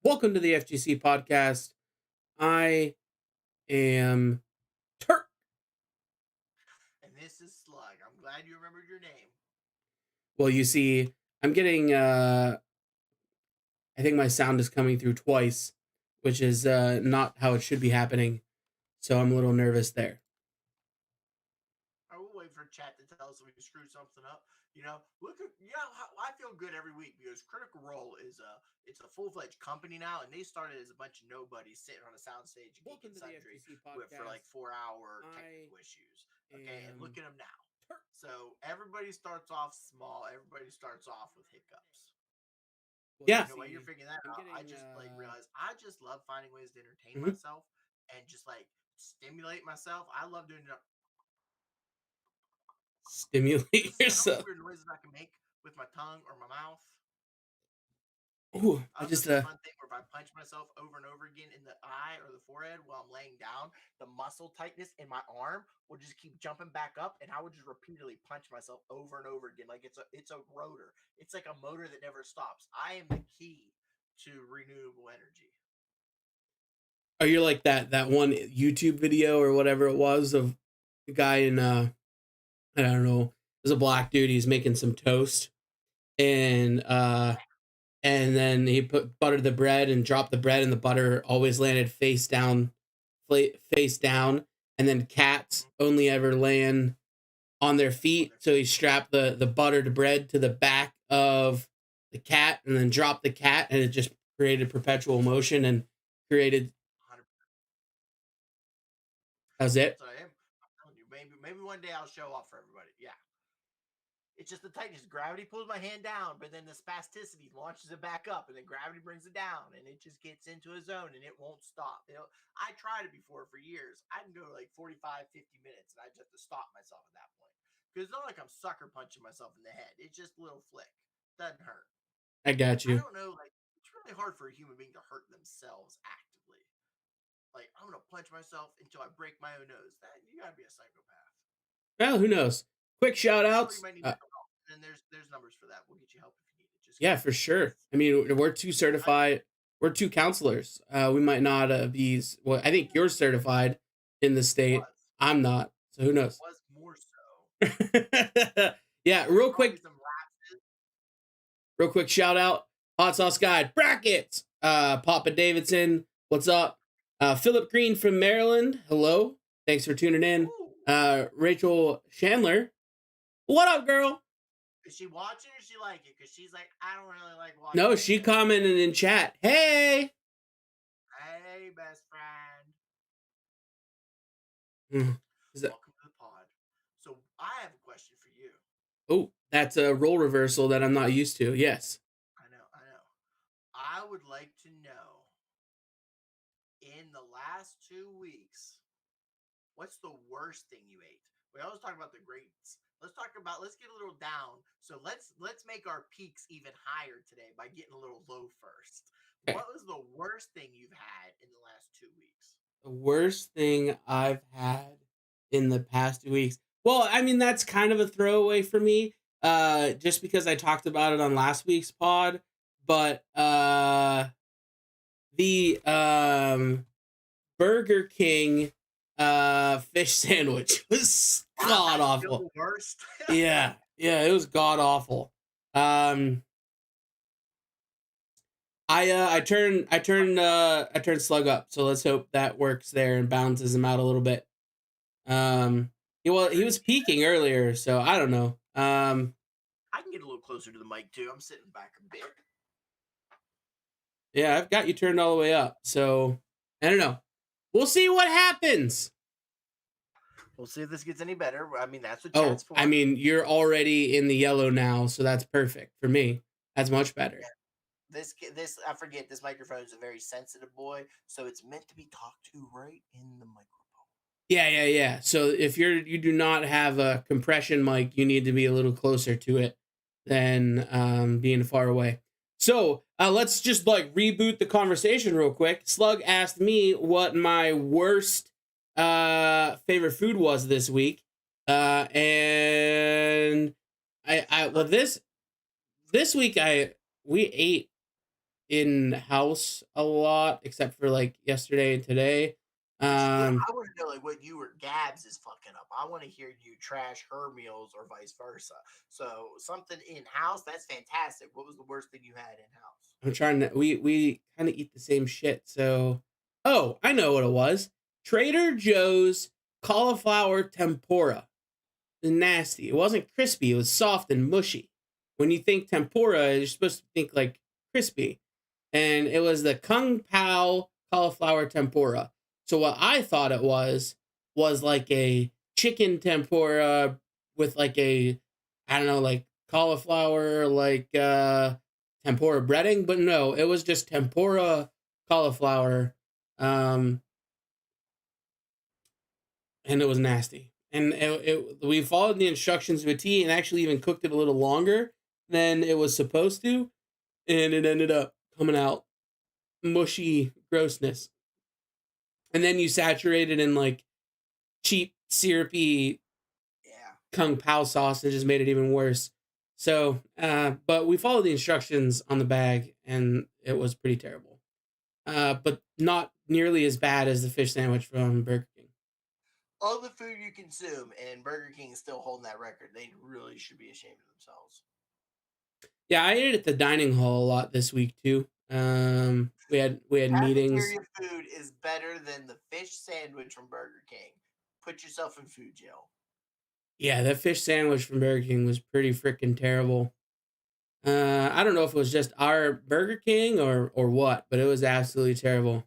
Welcome to the FGC podcast. I am Turk. And this is Slug. I'm glad you remembered your name. Well, you see, I'm getting I think my sound is coming through twice, which is not how it should be happening. So I'm a little nervous there. I will wait for chat to tell us if we screwed something up. I feel good every week because Critical Role is it's a full-fledged company now, and they started as a bunch of nobodies sitting on a soundstage and Welcome geeking to the sundry FGC podcast. for like 4-hour technical issues. Okay, and look at them now. So everybody starts off small. Everybody starts off with hiccups. Yeah. While you're figuring that out, I just realized I just love finding ways to entertain Mhm. myself and just like stimulate myself. I love doing Stimulate how many yourself. weird noises I can make with my tongue or my mouth. Ooh, I also do a fun thing where if I punch myself over and over again in the eye or the forehead while I'm laying down, the muscle tightness in my arm will just keep jumping back up, and I would just repeatedly punch myself over and over again like it's a rotor. It's like a motor that never stops. I am the key to renewable energy. Are you like that one YouTube video or whatever it was of the guy in I don't know, there's a black dude, he's making some toast and then he buttered the bread and dropped the bread, and the butter always landed face down, and then cats only ever land on their feet, so he strapped the buttered bread to the back of the cat and then dropped the cat, and it just created perpetual motion and created 100%. How's it? That's what I am. I'm telling you, maybe one day I'll show off for everybody. Yeah. It's just the tightness. Gravity pulls my hand down, but then the spasticity launches it back up, and then gravity brings it down, and it just gets into a zone, and it won't stop. I tried it before for years. I can go like 45, 50 minutes, and I just have to stop myself at that point. Because it's not like I'm sucker punching myself in the head. It's just a little flick. Doesn't hurt. I got I you. don't know, like, it's really hard for a human being to hurt themselves actively. Like, I'm going to punch myself until I break my own nose. You got to be a psychopath. Well, who knows? Quick shout outs. And there's numbers for that. We'll get you help if you need it. Yeah, for sure. I mean, we're two certified. We're two counselors. We might not be. Well, I think you're certified in the state. I'm not. So who knows? Was more so. Yeah, real quick shout out. Hot Sauce Guide brackets. Papa Davidson, what's up? Philip Green from Maryland. Hello. Thanks for tuning in. Rachel Chandler. What up, girl? Is she watching or she like it? Because she's like, I don't really like watching. No, she commented in chat. Hey. Hey, best friend. Welcome to the pod. So I have a question for you. Oh, that's a role reversal that I'm not used to. Yes. I know. I would like to know, in the last 2 weeks, what's the worst thing you ate? We always talk about the greats. Let's get a little down. So let's make our peaks even higher today by getting a little low first. Okay. What was the worst thing you've had in the last 2 weeks? The worst thing I've had in the past 2 weeks. Well, I mean, that's kind of a throwaway for me, just because I talked about it on last week's pod. But the Burger King fish sandwich was god awful. Worst. yeah, it was god awful. I turned Slug up, so let's hope that works there and balances him out a little bit. He was peaking earlier, so I don't know. I can get a little closer to the mic too. I'm sitting back a bit. Yeah, I've got you turned all the way up, so I don't know. We'll see what happens. We'll see if this gets any better. I mean, that's what chat's for. I mean, you're already in the yellow now, so that's perfect for me. That's much better. Yeah. This I forget. This microphone is a very sensitive boy, so it's meant to be talked to right in the microphone. Yeah. So if you do not have a compression mic, you need to be a little closer to it than being far away. So let's just reboot the conversation real quick. Slug asked me what my worst favorite food was this week, and this week we ate in house a lot, except for like yesterday and today. I want to know like what you or Gabs is fucking up. I want to hear you trash her meals or vice versa. So something in house, that's fantastic. What was the worst thing you had in house? I'm trying to. We kind of eat the same shit. So, oh, I know what it was. Trader Joe's cauliflower tempura. Nasty. It wasn't crispy. It was soft and mushy. When you think tempura, you're supposed to think like crispy, and it was the Kung Pao cauliflower tempura. So what I thought it was like a chicken tempura with like a, I don't know, like cauliflower, like tempura breading, but no, it was just tempura cauliflower, um, and it was nasty. And we followed the instructions to a T, and actually even cooked it a little longer than it was supposed to, and it ended up coming out mushy grossness. And then you saturate it in like cheap syrupy Yeah. Kung Pao sauce, and it just made it even worse. So, but we followed the instructions on the bag, and it was pretty terrible. But not nearly as bad as the fish sandwich from Burger King. All the food you consume, and Burger King is still holding that record. They really should be ashamed of themselves. Yeah, I ate at the dining hall a lot this week too. We had meetings. Cafeteria food is better than the fish sandwich from Burger King. Put yourself in food jail. Yeah, that fish sandwich from Burger King was pretty freaking terrible. I don't know if it was just our Burger King or what, but it was absolutely terrible.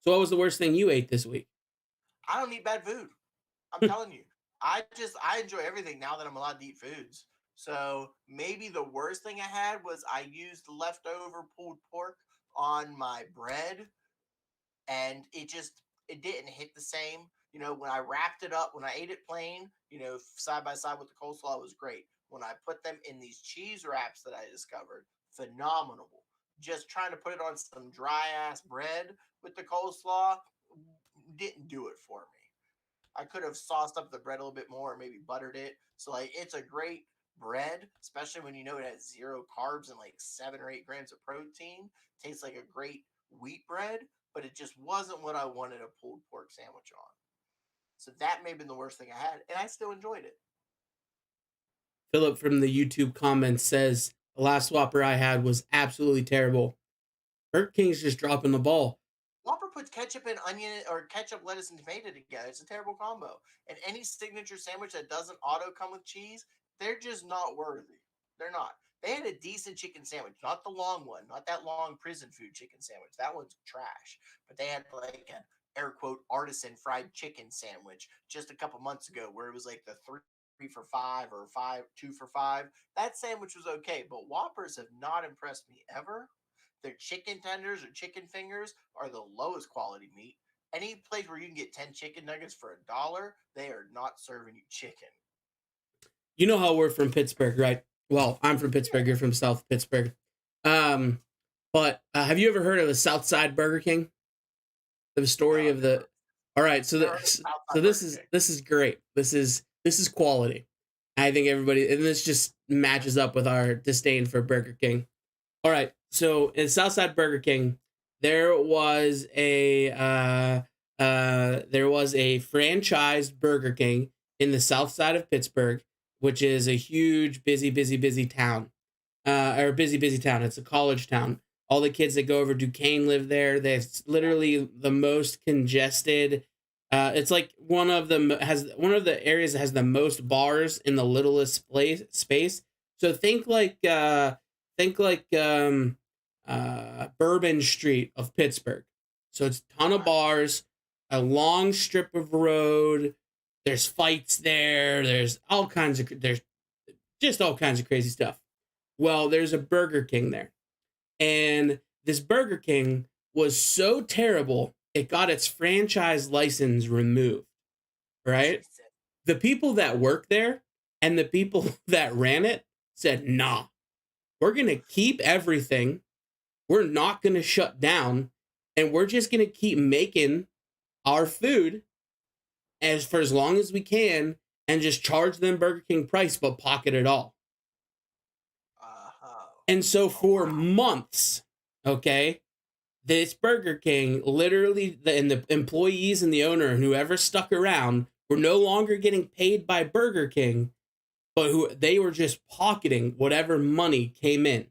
So, what was the worst thing you ate this week? I don't eat bad food. I'm telling you. I enjoy everything now that I'm allowed to eat foods. So maybe the worst thing I had was I used leftover pulled pork on my bread, and it didn't hit the same. When I wrapped it up, when I ate it plain, side by side with the coleslaw, it was great. When I put them in these cheese wraps that I discovered, phenomenal. Just trying to put it on some dry ass bread with the coleslaw didn't do it for me. I could have sauced up the bread a little bit more, or maybe buttered it. So like it's a great bread, especially when you know it has 0 carbs and like 7 or 8 grams of protein. Tastes like a great wheat bread, but it just wasn't what I wanted a pulled pork sandwich on. So that may have been the worst thing I had, and I still enjoyed it. Philip from the YouTube comments says the last Whopper I had was absolutely terrible. Burger King's just dropping the ball. Whopper puts ketchup and onion or ketchup, lettuce, and tomato together. It's a terrible combo. And any signature sandwich that doesn't auto come with cheese, they're just not worthy. They're not. They had a decent chicken sandwich, not the long one, not that long prison food chicken sandwich. That one's trash. But they had like an air quote artisan fried chicken sandwich just a couple months ago where it was like the three for five or five, 2 for $5. That sandwich was okay, but Whoppers have not impressed me ever. Their chicken tenders or chicken fingers are the lowest quality meat. Any place where you can get 10 chicken nuggets for $1, they are not serving you chicken. You know how we're from Pittsburgh, right? Well, I'm from Pittsburgh. You're from South Pittsburgh. Um, but have you ever heard of the South Side Burger King? The story No, of the. All right, so so this is great. This is quality. I think everybody, and this just matches up with our disdain for Burger King. All right, so in Southside Burger King, there was a franchised Burger King in the south side of Pittsburgh, which is a huge, busy town. Or busy town. It's a college town. All the kids that go over Duquesne live there. There's literally the most congested. It's like one of the areas that has the most bars in the littlest space. So think like Bourbon Street of Pittsburgh. So it's a ton of bars, a long strip of road. There's fights there. There's just all kinds of crazy stuff. Well, there's a Burger King there. And this Burger King was so terrible, it got its franchise license removed. Right? The people that work there and the people that ran it said, nah, we're going to keep everything. We're not going to shut down. And we're just going to keep making our food for as long as we can and just charge them Burger King price, but pocket it all. And so Oh for wow. months, okay, this Burger King literally, and the employees and the owner and whoever stuck around were no longer getting paid by Burger King, but who they were just pocketing whatever money came in.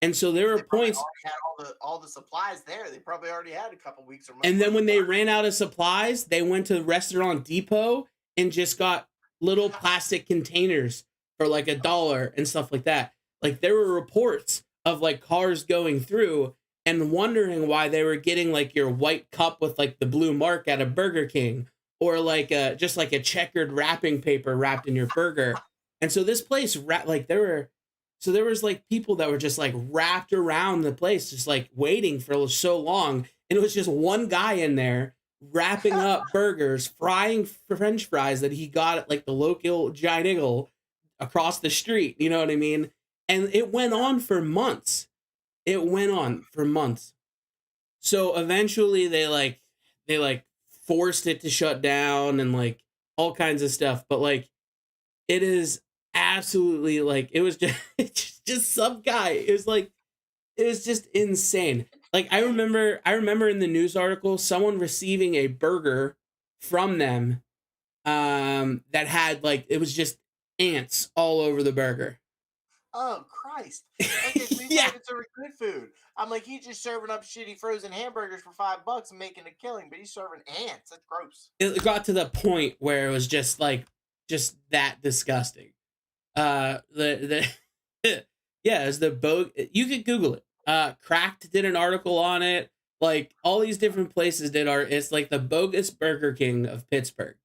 And so there Because were they probably points, already had all the supplies there. They probably already had a couple weeks or months and then worth when of they burgers. ran out of supplies, they went to Restaurant Depot and just got little plastic containers for like $1 and stuff like that. Like there were reports of like cars going through and wondering why they were getting like your white cup with like the blue mark at a Burger King, or like just like a checkered wrapping paper wrapped in your burger. And so this place like there was like people that were just like wrapped around the place just like waiting for so long, and it was just one guy in there wrapping up burgers, frying French fries that he got at like the local Giant Eagle across the street. You know what I mean? And it went on for months. It went on for months. So eventually they like forced it to shut down and like all kinds of stuff. But like it is absolutely like it was just it's just some guy. It was just insane. Like I remember in the news article someone receiving a burger from them that had like it was just ants all over the burger. Oh Christ. Okay, so he's not Yeah. even serving good food. I'm like, he's just serving up shitty frozen hamburgers for $5 and making a killing, but he's serving ants. That's gross. It got to the point where it was just like just that disgusting. The yeah, it's the boat. You could Google it. Cracked did an article on it. Like all these different places did art. It's like the bogus Burger King of Pittsburgh.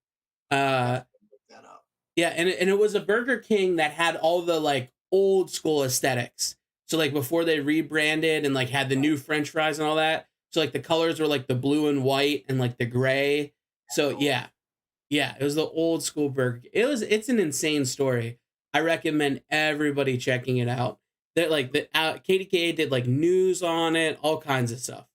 I'm Uh, definitely gonna look that up. yeah, and it was a Burger King that had all the like old school aesthetics. So like before they rebranded and like had the new French fries and all that. So like the colors were like the blue and white and like the gray. So That's old. yeah, yeah, it was the old school burger. It's an insane story. I recommend everybody checking it out. That like the KDKA did like news on it, all kinds of stuff.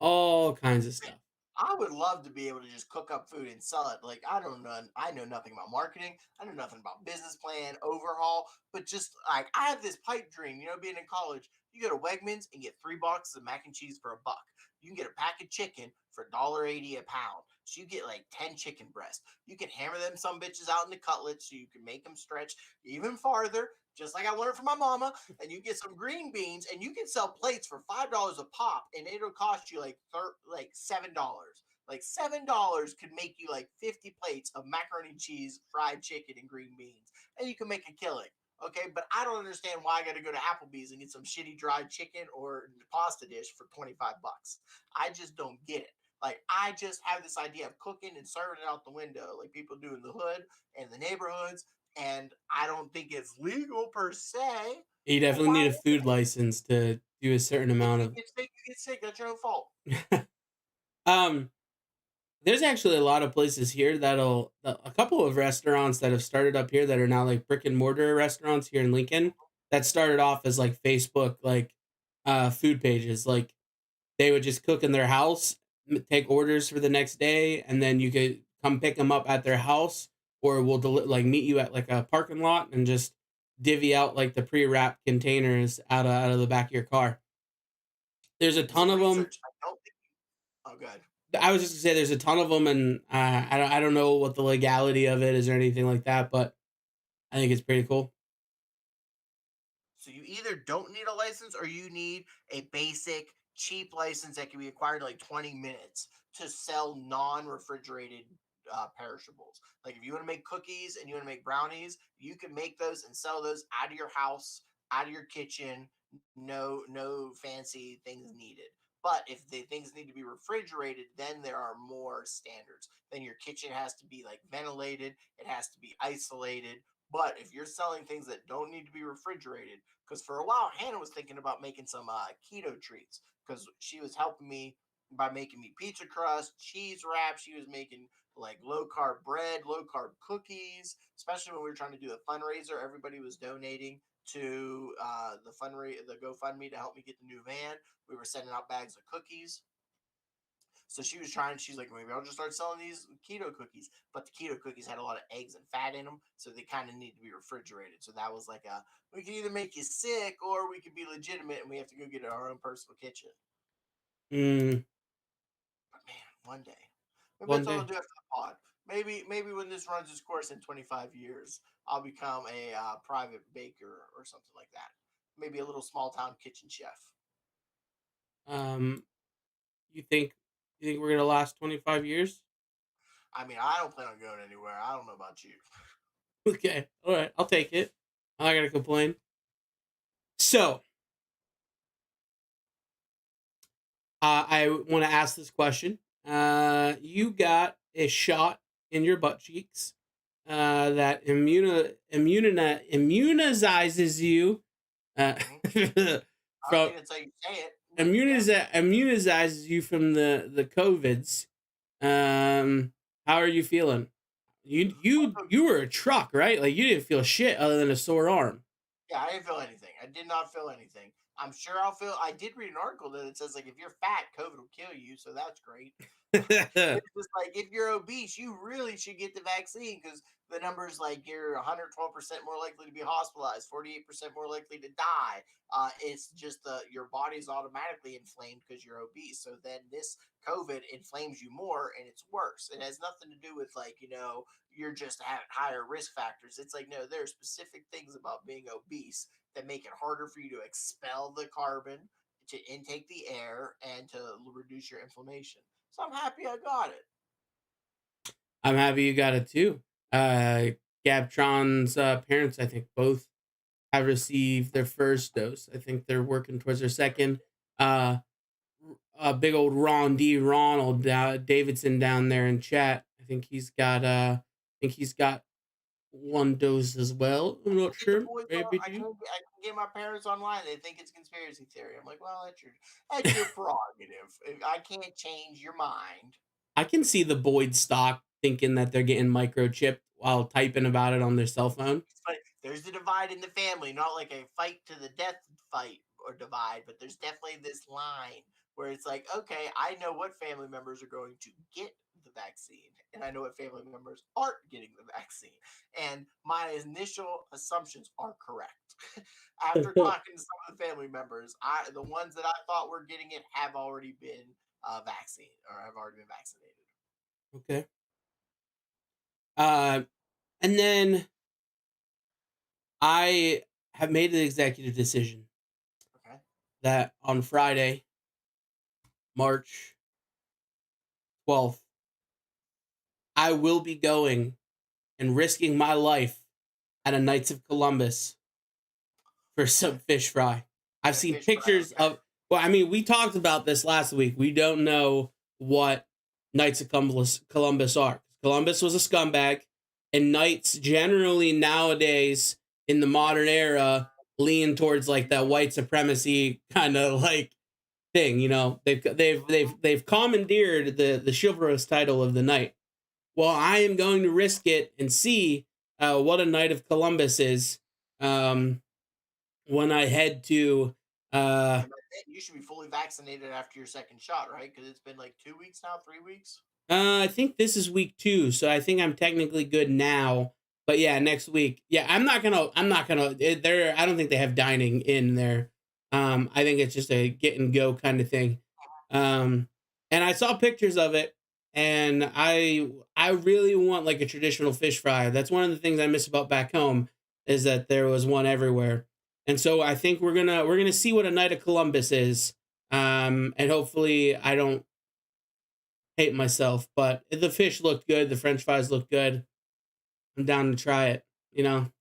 All kinds of stuff. I would love to be able to just cook up food and sell it. Like I know nothing about marketing. I know nothing about business plan, overhaul, but just like I have this pipe dream, being in college, you go to Wegmans and get 3 boxes of mac and cheese for $1. You can get a pack of chicken for $1.80 a pound. So you get like 10 chicken breasts. You can hammer them some bitches out into cutlets so you can make them stretch even farther, just like I learned from my mama. And you get some green beans and you can sell plates for $5 a pop and it'll cost you like $7. Like $7 could make you like 50 plates of macaroni and cheese, fried chicken, and green beans, and you can make a killing. Okay, but I don't understand why I got to go to Applebee's and get some shitty dried chicken or pasta dish for $25. I just don't get it. Like I just have this idea of cooking and serving it out the window, like people do in the hood and the neighborhoods, and I don't think it's legal per se. You But definitely why need a is food it? license to do a certain If amount you of. get sick, you get sick. That's your own fault. um, there's actually a lot of places here a couple of restaurants that have started up here that are now like brick and mortar restaurants here in Lincoln that started off as like Facebook like food pages. Like they would just cook in their house, take orders for the next day, and then you could come pick them up at their house, or we'll like meet you at like a parking lot and just divvy out like the pre-wrapped containers out of the back of your car. There's a ton Some of them. research. I don't think. Oh, good. I was just gonna say there's a ton of them, and I don't know what the legality of it is or anything like that, but I think it's pretty cool. So you either don't need a license or you need a basic cheap license that can be acquired in like 20 minutes to sell non-refrigerated perishables. Like if you want to make cookies and you want to make brownies, you can make those and sell those out of your house, out of your kitchen. No fancy things needed. But if the things need to be refrigerated, then there are more standards. Then your kitchen has to be like ventilated, it has to be isolated. But if you're selling things that don't need to be refrigerated, because for a while Hannah was thinking about making some keto treats because she was helping me by making me pizza crust, cheese wrap. She was making like low carb bread, low carb cookies. Especially when we were trying to do a fundraiser, everybody was donating to the GoFundMe to help me get the new van. We were sending out bags of cookies. So she was trying. She's like, maybe I'll just start selling these keto cookies. But the keto cookies had a lot of eggs and fat in them, so they kind of need to be refrigerated. So that was like a, we can either make you sick or we could be legitimate, and we have to go get our own personal kitchen. Mm, But man, one day, maybe one that's what I'll day. do after the pod. Maybe when this runs its course in 25 years, I'll become a private baker or something like that. Maybe a little small town kitchen chef. Um, you think we're gonna last 25 years? I mean, I don't plan on going anywhere. I don't know about you. Okay, all right, I'll take it. I'm not gonna complain. So, I want to ask this question. You got a shot in your butt cheeks that immunizes you Hmm. I don't from think that's how you say it, but yeah. immunizes you from the covids. How are you feeling? You were a truck, right? Like you didn't feel shit other than a sore arm. Yeah, I didn't feel anything. I did not feel anything. I'm sure I'll feel. I did read an article that it says like if you're fat, COVID will kill you, so that's great. It's just like if you're obese, you really should get the vaccine because the numbers like you're 112% more likely to be hospitalized, 48% more likely to die. It's just your body's automatically inflamed because you're obese. So then this COVID inflames you more and it's worse. It has nothing to do with like you're just at higher risk factors. It's like no, there are specific things about being obese that make it harder for you to expel the carbon, to intake the air, and to reduce your inflammation. So I'm happy I got it. I'm happy you got it too. Uh, Gabtron's parents, I think, both have received their first dose. I think they're working towards their second. Uh, big old Ronald Davidson down there in chat. I think he's got one dose as well. I'm not Get the sure. boys on. Maybe two. I can get my parents online. They think it's conspiracy theory. I'm like, well, that's your prerogative. I can't change your mind. I can see the Boyd stock thinking that they're getting microchipped while typing about it on their cell phone. It's funny. There's a divide in the family, not like a fight to the death fight or divide, but there's definitely this line where it's like, okay, I know what family members are going to get the vaccine, and I know what family members aren't getting the vaccine. And my initial assumptions are correct. After talking to some of the family members, the ones that I thought were getting it have already been vaccinated or have already been vaccinated. Okay. Uh, and then I have made an executive decision Okay. that on Friday, March 12th, I will be going and risking my life at a Knights of Columbus for some fish fry. I've A seen fish fry. pictures Okay. of, well, I mean, we talked about this last week. We don't know what Knights of Columbus are. Columbus was a scumbag, and Knights generally nowadays in the modern era lean towards like that white supremacy kind of like thing. You know, they've commandeered the chivalrous title of the knight. Well, I am going to risk it and see what a Knight of Columbus is. Um, when I head to uh You should be fully vaccinated after your second shot, right? Because it's been like 2 weeks now, 3 weeks. I think this is week 2, so I think I'm technically good now. But yeah, next week. Yeah, I'm not gonna there I don't think they have dining in there. I think it's just a get and go kind of thing. Um and I saw pictures of it and I really want like a traditional fish fry. That's one of the things I miss about back home is that there was one everywhere. And so I think we're gonna see what a Knight of Columbus is. And hopefully I don't hate myself, but the fish looked good. The French fries looked good. I'm down to try it. You know.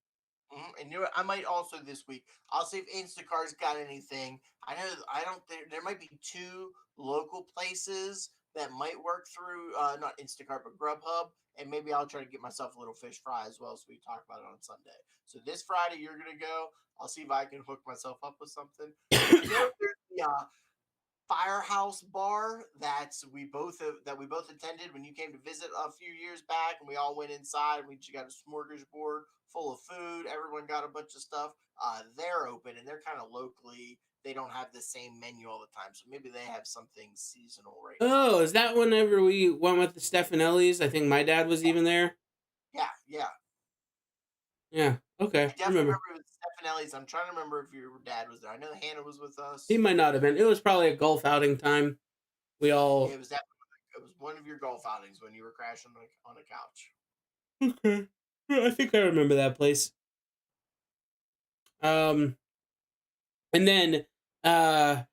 And you know what? I might also this week. I'll see if Instacart's got anything. I know I don't think there might be two local places that might work through not Instacart but Grubhub, and maybe I'll try to get myself a little fish fry as well. So we talk about it on Sunday. So this Friday you're gonna go. I'll see if I can hook myself up with something. I know there's the Firehouse Bar that we both attended when you came to visit a few years back, and we all went inside. And we just got a smorgasbord full of food. Everyone got a bunch of stuff. They're open and they're kind of locally. They don't have the same menu all the time, so maybe they have something seasonal right now. Oh, is that whenever we went with the Stefanellis? I think my dad was even there. Yeah, yeah. Yeah. Okay. I definitely Remember. remember with Stefanelli's. I'm trying to remember if your dad was there. I know Hannah was with He us. might not have been. It was probably a golf outing time. We all. It was definitely it was one of your golf outings when you were crashing on a couch. Okay. I think I remember that place. And then I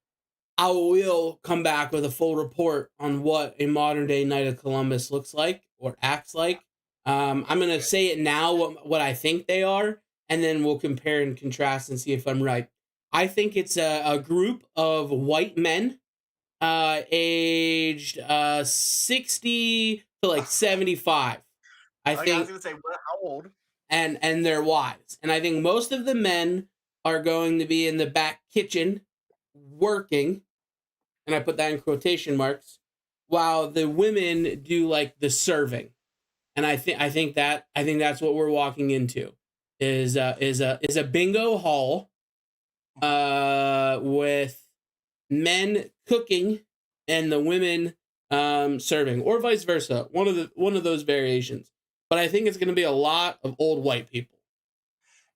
will come back with a full report on what a modern day Knight of Columbus looks like or acts like. I'm gonna say it now what I think they are, and then we'll compare and contrast and see if I'm right. I think it's a group of white men, aged 60 to like 75. I Like I think, was gonna say, how old? and their wives. And I think most of the men are going to be in the back kitchen working, and I put that in quotation marks, while the women do like the serving. And I think that's what we're walking into is a bingo hall with men cooking and the women serving, or vice versa, one of those variations. But I think it's going to be a lot of old white people.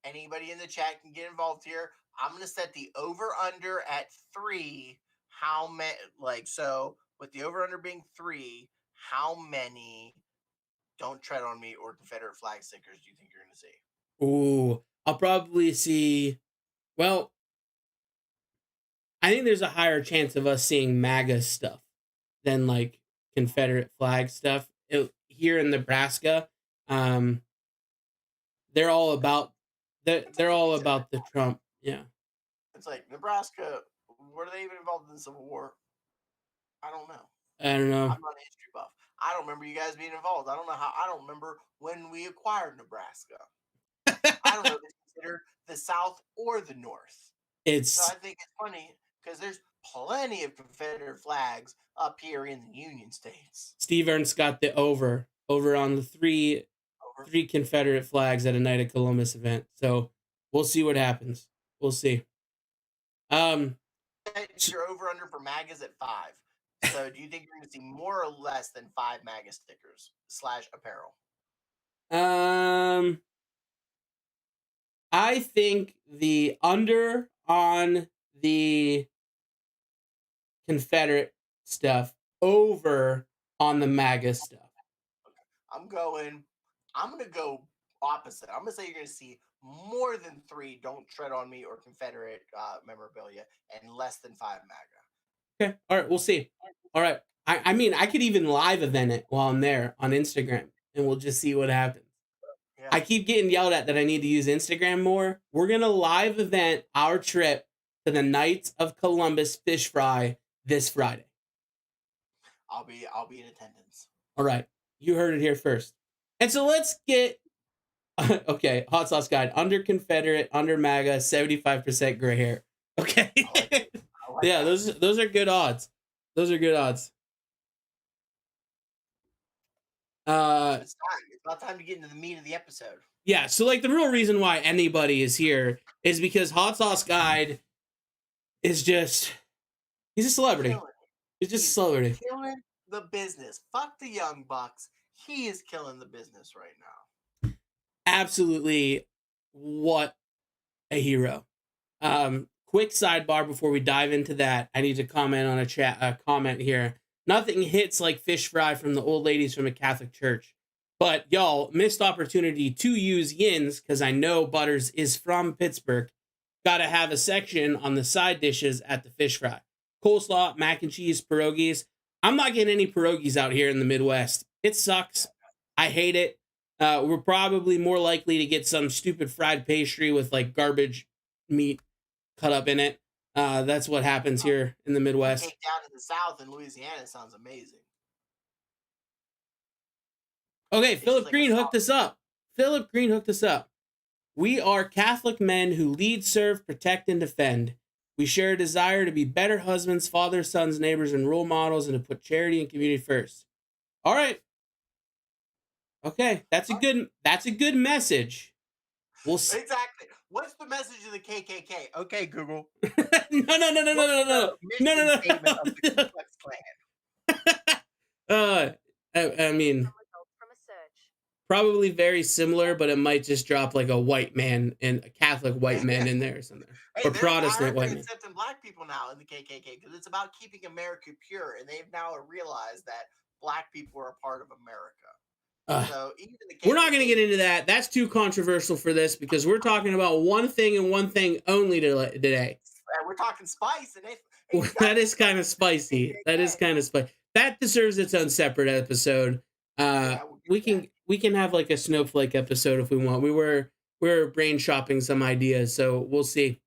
Anybody in the chat can get involved here. I'm gonna set the over under at 3. How many? Like, so with the over under being 3, how many "Don't Tread on Me" or Confederate flag stickers do you think you're gonna see? Ooh, I'll probably see. Well, I think there's a higher chance of us seeing MAGA stuff than like Confederate flag stuff. Here in Nebraska, um, they're all about they're all about the Trump. Yeah, It's like Nebraska. Were they even involved in the Civil War? I don't know. I don't know. I'm not a history buff. I don't remember you guys being involved. I don't know how. I don't remember when we acquired Nebraska. I don't know if it's considered the South or the North. So I It's think it's funny because there's plenty of Confederate flags up here in the Union States. Steve Ernst got the over on the three Confederate flags at a Knight of Columbus event. So we'll see what happens. We'll see. You're over under for MAGAs at 5. So do you think you're going to see more or less than 5 MAGA stickers / apparel? I think the under on the Confederate stuff, over on the MAGA stuff. I'm going to go opposite. I'm going to say you're going to see more than 3 "Don't Tread on Me" or Confederate memorabilia and less than 5 MAGA. Okay. All right. We'll see. All right. I mean, I could even live event it while I'm there on Instagram, and we'll just see what happens. Yeah. I keep getting yelled at that I need to use Instagram more. We're going to live event our trip to the Knights of Columbus fish fry this Friday. I'll be in attendance. All right. You heard it here first. And so let's get okay, hot sauce guide, under Confederate, under MAGA, 75% gray hair. Okay. Yeah, those are good odds. Those are good odds. It's about time to get into the meat of the episode. Yeah, so like the real reason why anybody is here is because Hot Sauce Guide is just he's a celebrity. He's just a celebrity. Killing the business. Fuck the Young Bucks. He is killing the business right now. Absolutely, what a hero. Quick sidebar before we dive into that. I need to comment on a comment here. Nothing hits like fish fry from the old ladies from a Catholic church. But y'all, missed opportunity to use Yins, because I know Butters is from Pittsburgh. Gotta have a section on the side dishes at the fish fry. Coleslaw, mac and cheese, pierogies. I'm not getting any pierogies out here in the Midwest. It sucks. I hate it. We're probably more likely to get some stupid fried pastry with like garbage meat cut up in it. That's what happens here in the Midwest. Cake down in the South in Louisiana sounds amazing. Okay, Philip Green hooked us up. Philip Green hooked us up. We are Catholic men who lead, serve, protect, and defend. We share a desire to be better husbands, fathers, sons, neighbors, and role models, and to put charity and community first. All right. Okay. That's a good message. We'll Exactly. What's the message of the KKK? Okay, Google. no, no, no, no, no, What's no, the no, no, mission no, statement of the Ku no. Klux Klan? uh, I mean, probably very similar, but it might just drop like a white man and a Catholic white man in there or something, Hey, or I Protestant heard white they're man. accepting black people now in the KKK because it's about keeping America pure, and they've now realized that black people are a part of America. Uh, So even the we're not going to KKK, get into that. That's too controversial for this because we're talking about one thing and one thing only today. we're talking spice, and hey, you got That to be is kind of spicy with the spicy. That is KKK. kind of spicy. That deserves its own separate episode. Yeah, we'll get to that. We can have like a snowflake episode if we want. We were brain shopping some ideas, so we'll see.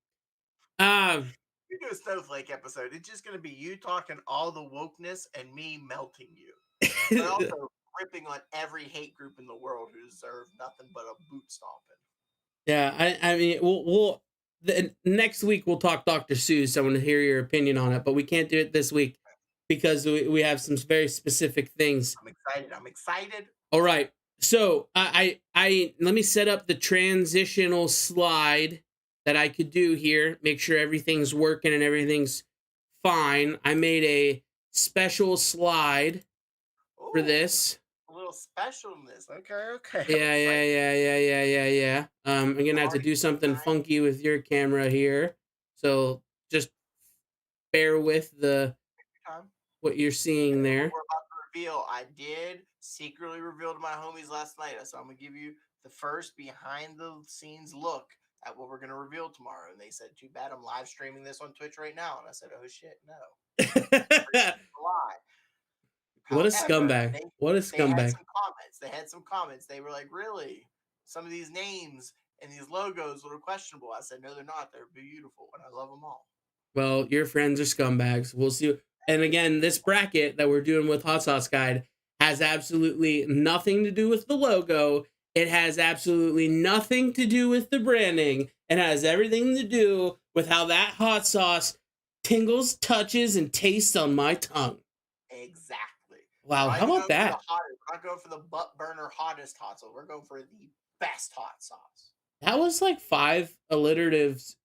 Um, We do a snowflake episode. It's just going to be you talking all the wokeness and me melting you, but also ripping on every hate group in the world who deserve nothing but a boot stomping. yeah, I mean, next week we'll talk Dr. Seuss. I want to hear your opinion on it, but we can't do it this week because we have some very specific things. I'm excited. I'm excited. All right. So I let me set up the transitional slide that I could do here. Make sure everything's working and everything's fine. I made a special slide for Ooh, this. a little specialness. Okay, okay. I'm Yeah, yeah, excited. yeah, yeah, yeah, yeah, yeah. I'm gonna have to do something Already funky with your camera here. So just bear with the time. what you're seeing And what there. we're about to reveal, I did secretly reveal to my homies last night. So I'm gonna give you the first behind the scenes look at what we're gonna reveal tomorrow. And they said, "Too bad I'm live streaming this on Twitch right now." And I said, "Oh shit, no, lie." What a However, scumbag. What a they had scumbag. some comments. They had some comments. They were like, "Really? Some of these names and these logos that are questionable." I said, "No, they're not. They're beautiful, and I love them all." Well, your friends are scumbags. We'll see. And again, this bracket that we're doing with Hot Sauce Guide has absolutely nothing to do with the logo. It has absolutely nothing to do with the branding. It has everything to do with how that hot sauce tingles, touches, and tastes on my tongue. Exactly. Wow, We're not how even about going for the that? hottest. We're not going for the butt burner hottest hot sauce. We're going for the best hot sauce. That was like 5 alliteratives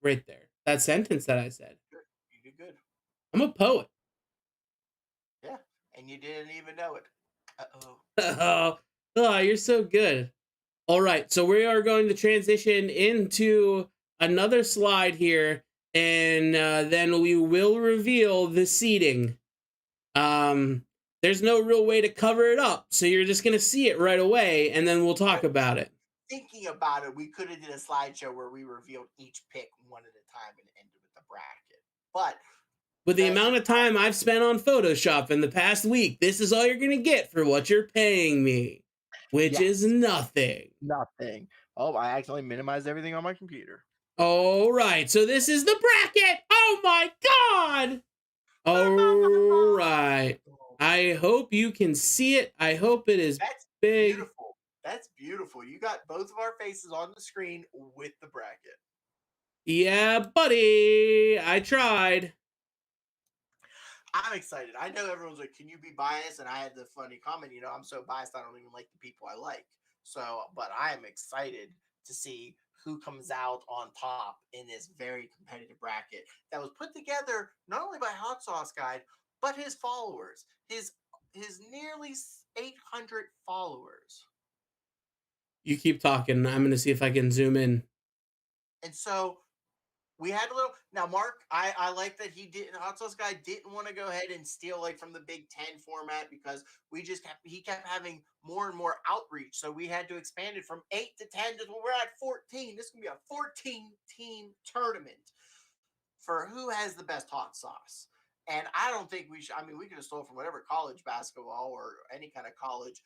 right there. That sentence that I said. Good. You did good. I'm a poet. Yeah. And you didn't even know it. Uh-oh. Oh, you're so good. All right, so we are going to transition into another slide here, and then we will reveal the seating. There's no real way to cover it up, so you're just gonna see it right away, and then we'll talk about it. Thinking about it, we could have did a slideshow where we revealed each pick one at a time and ended with the bracket. But With the the amount of time I've spent on Photoshop in the past week, this is all you're gonna get for what you're paying me, which is yes, nothing. nothing. Oh, I accidentally minimized everything on my computer. All right, so this is the bracket. Oh my god! All right. I hope you can see it. I hope it is That's big. beautiful. That's beautiful. You got both of our faces on the screen with the bracket. Yeah, buddy. I tried. I'm excited. I know everyone's like, "Can you be biased?" And I had the funny comment, I'm so biased I don't even like the people I like. So, but I am excited to see who comes out on top in this very competitive bracket that was put together not only by Hot Sauce Guide, but his followers, his nearly 800 followers. You keep talking. I'm going to see if I can zoom in. And so we had a little now. Mark, I like that Hot Sauce Guy didn't want to go ahead and steal like from the Big Ten format because he kept having more and more outreach. So we had to expand it from 8 to 10 to we're at 14. This is gonna be a 14-team tournament for who has the best hot sauce. And I don't think we should. I mean, we could have stole from whatever college basketball or any kind of college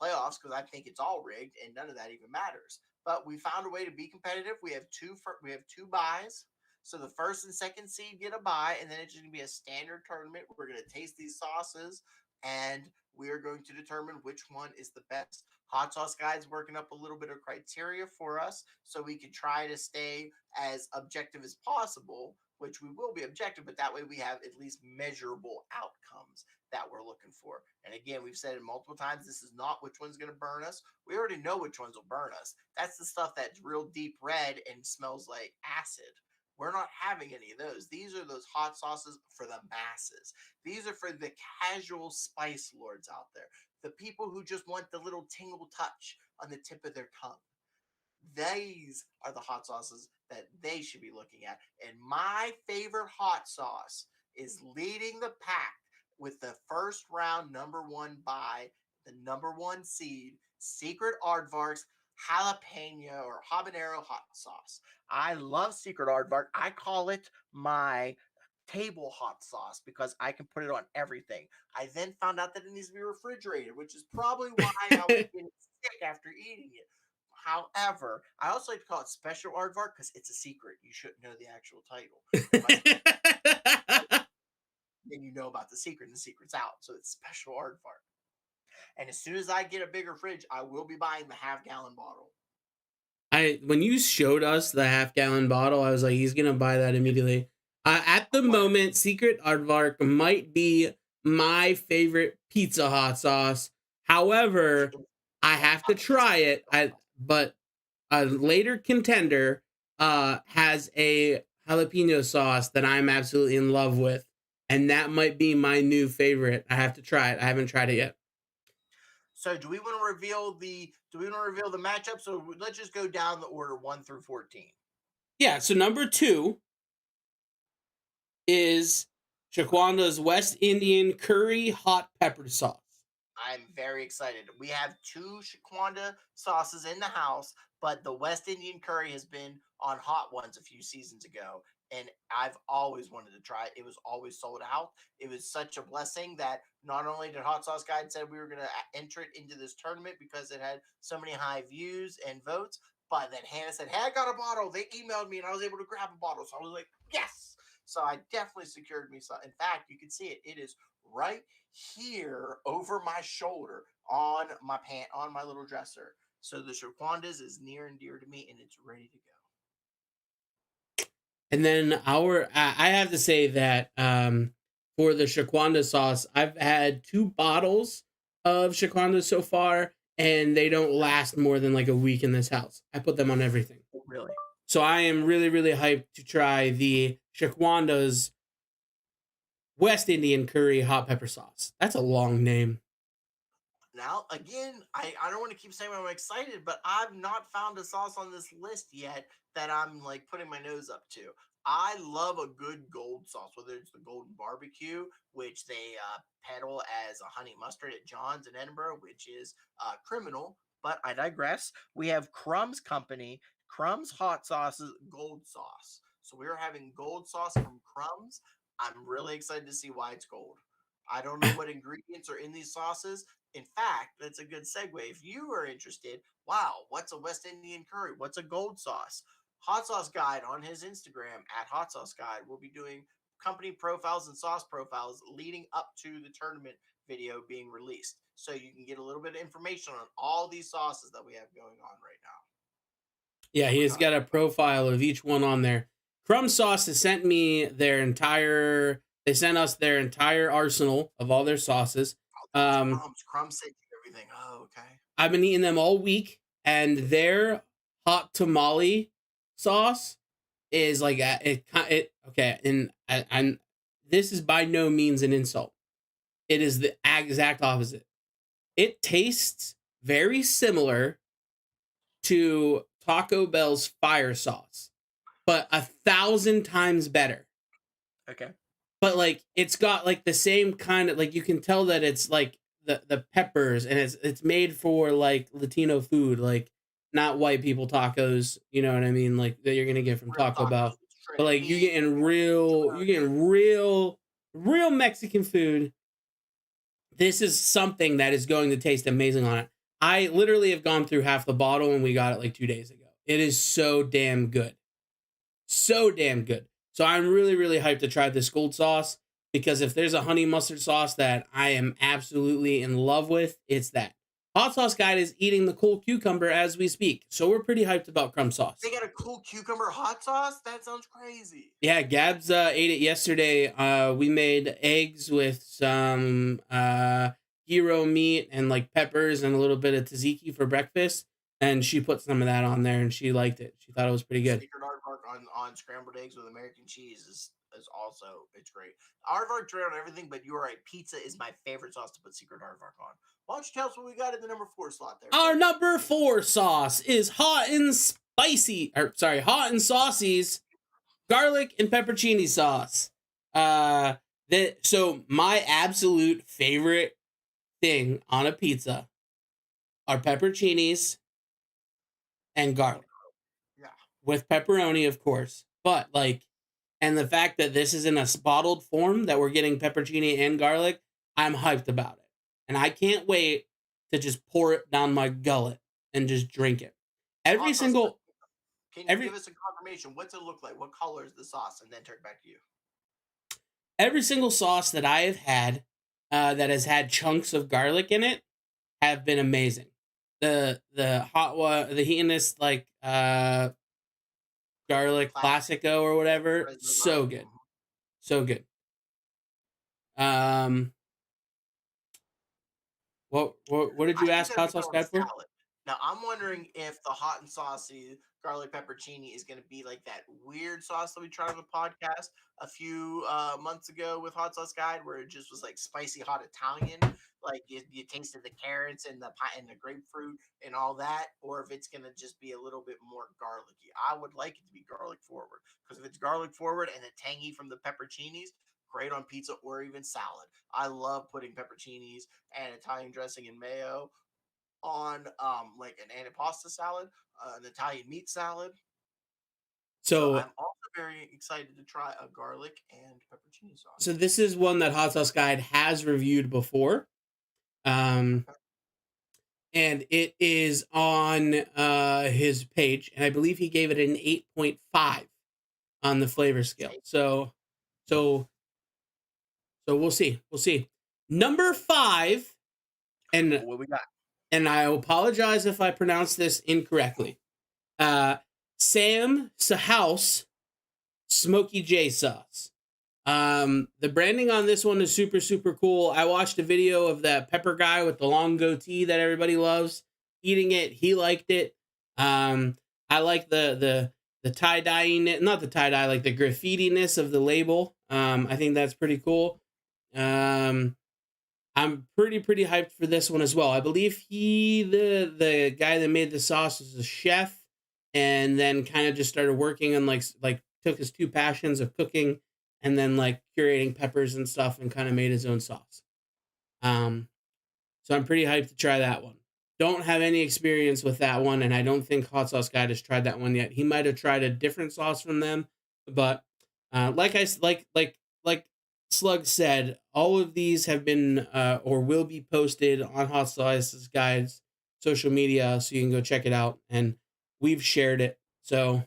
playoffs because I think it's all rigged and none of that even matters. But we found a way to be competitive. We have two buys. So the first and second seed get a bye, and then it's just gonna be a standard tournament. We're gonna taste these sauces, and we are going to determine which one is the best. Hot Sauce Guide's working up a little bit of criteria for us, so we can try to stay as objective as possible which we will be objective, but that way we have at least measurable outcomes that we're looking for. And again, we've said it multiple times, this is not which one's going to burn us. We already know which ones will burn us. That's the stuff that's real deep red and smells like acid. We're not having any of those. These are those hot sauces for the masses. These are for the casual spice lords out there, the people who just want the little tingle touch on the tip of their tongue. These are the hot sauces that they should be looking at. And my favorite hot sauce is leading the pack with the first round #1 buy, the #1 seed, Secret Aardvark's jalapeno or habanero hot sauce. I love Secret Aardvark. I call it my table hot sauce because I can put it on everything. I then found out that it needs to be refrigerated, which is probably why I was getting sick after eating it. However, I also like to call it Special Aardvark because it's a secret. You shouldn't know the actual title. Then you know about the secret, and the secret's out. So it's Special Aardvark. And as soon as I get a bigger fridge, I will be buying the half-gallon bottle. When you showed us the half-gallon bottle, I was like, he's gonna buy that immediately. At the moment, Secret Aardvark might be my favorite pizza hot sauce. However, I have to try it. But a later contender has a jalapeno sauce that I'm absolutely in love with, and that might be my new favorite. I have to try it. I haven't tried it yet. So, do we want to reveal the matchup? So let's just go down the order 1 through 14. Yeah. So number 2 is Shaquanda's West Indian Curry Hot Pepper Sauce. I'm very excited. We have 2 Shaquanda sauces in the house, but the West Indian curry has been on Hot Ones a few seasons ago, and I've always wanted to try it. It was always sold out. It was such a blessing that not only did Hot Sauce Guide said we were going to enter it into this tournament because it had so many high views and votes, but then Hannah said, "Hey, I got a bottle." They emailed me, and I was able to grab a bottle. So I was like, "Yes!" So I definitely secured me some. In fact, you can see it. It is right here over my shoulder on my little dresser. So the Shaquandas is near and dear to me, and it's ready to go. And then I have to say that for the Shaquanda sauce, I've had 2 bottles of Shaquanda so far, and they don't last more than like a week in this house. I put them on everything. Really? So I am really, really hyped to try the Shaquanda's West Indian Curry Hot Pepper Sauce. That's a long name. Now, again, I don't want to keep saying I'm excited, but I've not found a sauce on this list yet that I'm like putting my nose up to. I love a good gold sauce, whether it's the Golden Barbecue, which they peddle as a honey mustard at John's in Edinburgh, which is criminal, but I digress. We have Crumb's Company, Crumb's Hot Sauces, Gold Sauce. So we're having gold sauce from Crumb's. I'm really excited to see why it's gold. I don't know what ingredients are in these sauces. In fact, that's a good segue. If you are interested, wow, what's a West Indian curry? What's a gold sauce? Hot Sauce Guide on his Instagram at Hot Sauce Guide will be doing company profiles and sauce profiles leading up to the tournament video being released. So you can get a little bit of information on all these sauces that we have going on right now. Yeah, he has got a profile of each one on there. Crumb Sauce has sent me they sent us their entire arsenal of all their sauces. Crumbs sent you everything. Oh, okay. I've been eating them all week, and their hot tamale sauce is like okay. And this is by no means an insult. It is the exact opposite. It tastes very similar to Taco Bell's fire sauce, but 1,000 times better. Okay. But like it's got like the same kind of, like, you can tell that it's like the peppers, and it's made for like Latino food, like not white people tacos, you know what I mean, like that you're gonna get from Taco Bell. But like you're getting real Mexican food. This is something that is going to taste amazing on it. I literally have gone through half the bottle, and we got it like 2 days ago. It is so damn good. So damn good. So I'm really, really hyped to try this gold sauce, because if there's a honey mustard sauce that I am absolutely in love with, it's that. Hot Sauce Guide is eating the cool cucumber as we speak. So we're pretty hyped about crumb sauce. They got a cool cucumber hot sauce? That sounds crazy. Yeah, Gabs ate it yesterday. We made eggs with some gyro meat and like peppers and a little bit of tzatziki for breakfast. And she put some of that on there and she liked it. She thought it was pretty good. Secret aardvark on scrambled eggs with American cheese is also, it's great. Aardvark great on everything, but you're right. Pizza is my favorite sauce to put secret aardvark on. Why don't you tell us what we got in the number 4 slot there? Our number 4 sauce is hot and saucy's garlic and pepperoni sauce. So my absolute favorite thing on a pizza are pepperoncinis and garlic. Yeah. With pepperoni, of course. But like, and the fact that this is in a bottled form that we're getting pepperoni and garlic, I'm hyped about it. And I can't wait to just pour it down my gullet and just drink it. Can you give us a confirmation? What's it look like? What color is the sauce? And then turn it back to you. Every single sauce that I have had that has had chunks of garlic in it have been amazing. The hot one, the Heatonist like garlic classico or whatever, so good, so good. What did you ask Hot Sauce Guide for? Now I'm wondering if the hot and saucy garlic pepperoni is going to be like that weird sauce that we tried on the podcast a few months ago with Hot Sauce Guide, where it just was like spicy hot Italian, like you tasted the carrots and the grapefruit and all that, or if it's going to just be a little bit more garlicky. I would like it to be garlic forward, because if it's garlic forward and the tangy from the pepperoncinis, great on pizza or even salad. I love putting pepperoncinis and Italian dressing and mayo on like an antipasta salad, an Italian meat salad. So I'm also very excited to try a garlic and pepperoni sauce. So this is one that Hot Sauce Guide has reviewed before. And it is on his page, and I believe he gave it an 8.5 on the flavor scale. So we'll see. We'll see. Number 5, and what we got? And I apologize if I pronounce this incorrectly. Sam Sahouse Smokey J sauce. The branding on this one is super, super cool. I watched a video of that pepper guy with the long goatee that everybody loves eating it. He liked it. I like the tie-dyeing it, not the tie-dye, like the graffiti-ness of the label. I think that's pretty cool. I'm pretty hyped for this one as well. I believe the guy that made the sauce is a chef, and then kind of just started working on like took his 2 passions of cooking and then like curating peppers and stuff and kind of made his own sauce. So I'm pretty hyped to try that one. Don't have any experience with that one, and I don't think Hot Sauce Guide has tried that one yet. He might have tried a different sauce from them, but like Slug said, all of these have been or will be posted on Hot Sauce Guide's social media, so you can go check it out. And we've shared it, so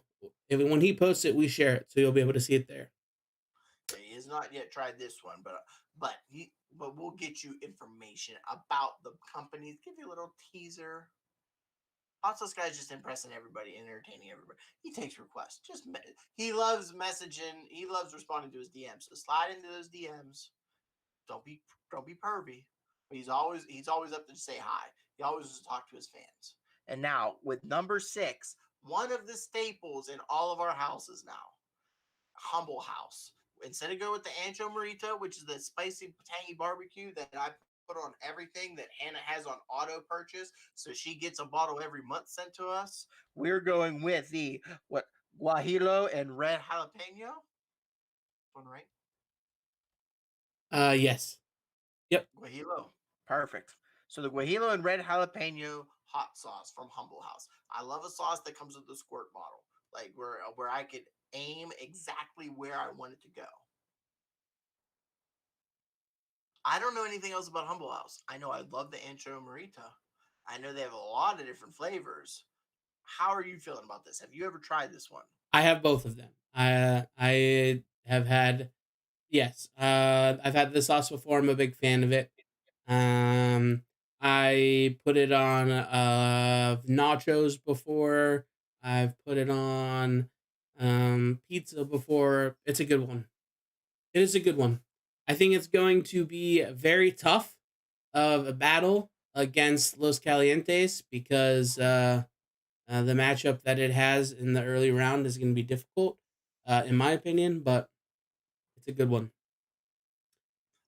when he posts it, we share it, so you'll be able to see it there. He has not yet tried this one, but we'll get you information about the companies. Give you a little teaser. Hot Sauce Guy is just impressing everybody, entertaining everybody. He takes requests. He loves messaging. He loves responding to his DMs. So slide into those DMs. Don't be pervy. But he's always up to say hi. He always wants to talk to his fans. And now with number 6, one of the staples in all of our houses now, Humble House. Instead of going with the Ancho Morito, which is the spicy tangy barbecue that I put on everything that Hannah has on auto purchase, so she gets a bottle every month sent to us, we're going with the guajillo and red jalapeno. One right? Yes. Yep. Guajillo. Perfect. So the guajillo and red jalapeno hot sauce from Humble House. I love a sauce that comes with the squirt bottle, like where I could aim exactly where I want it to go. I don't know anything else about Humble House. I know I love the Ancho Morita. I know they have a lot of different flavors. How are you feeling about this? Have you ever tried this one? I have both of them. I have had, yes. I've had the sauce before. I'm a big fan of it. I put it on nachos before. I've put it on pizza before. It's a good one. It is a good one. I think it's going to be very tough of a battle against Los Calientes because the matchup that it has in the early round is going to be difficult, in my opinion, but it's a good one.